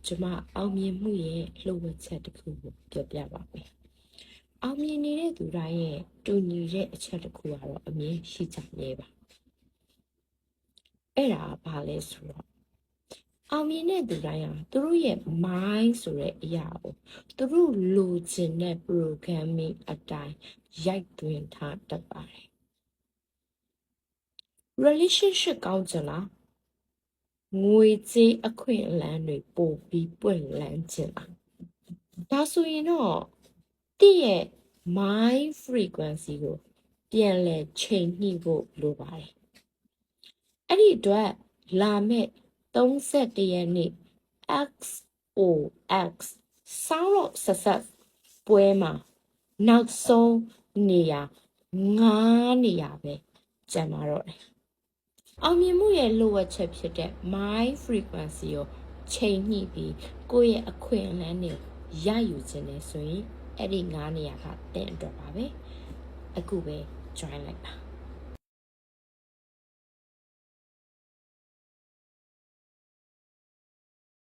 ကျွန်မအောင်မြင်မှုရဲ့လှုပ်ဝက်ချက်တစ်ခုကိုပြောပြပါမယ်။အောင်မြင်နေတဲ့သူတိုင်းရဲ့တူညီတဲ့အချက်တစ်ခုကတော့အမြင်ရှိကြနေပါ။အဲ့ဒါဘာလဲဆိုတော့အောင်မြင်တဲ့သူတိုင်းဟာသူတို့ရဲ့ mind ဆိုတဲ့အရာကိုသူတို့လိုချင်တဲ့ programming အတိုင်းရိုက်သွင်းထားတတ်ပါတယ်။ relationship ကောင်းကြလားငွေကြေးအခွင့်အလမ်းတွေပို့ပြီးပွင့်လန်းခြင်းလားဒါဆိုရင်တော့တင့်ရဲ့ mind frequency ကိုပြန်လဲချိန်ညှိဖို့လိုပါတယ်အဲ့ဒီအတွက်လာမဲ့31ရက်နေ့ XOX Sound of Success ပွဲမှာနောက်ဆုံးနေရာ9နေရာပဲကျန်ပါတော့တယ်အောင်မြင်မှုရဲ့လိုအပ်ချက်ဖြစ်တဲ့ mind frequency ကိုချိန်ညှိပြီးကိုယ့်ရဲ့အခွင့်အလမ်းတွေရယူခြင်းနဲ့ဆိုရင်အဲ့ဒီ9နေရာကတင့်အတွက်ပါပဲအခုပဲ join လိုက်ပါ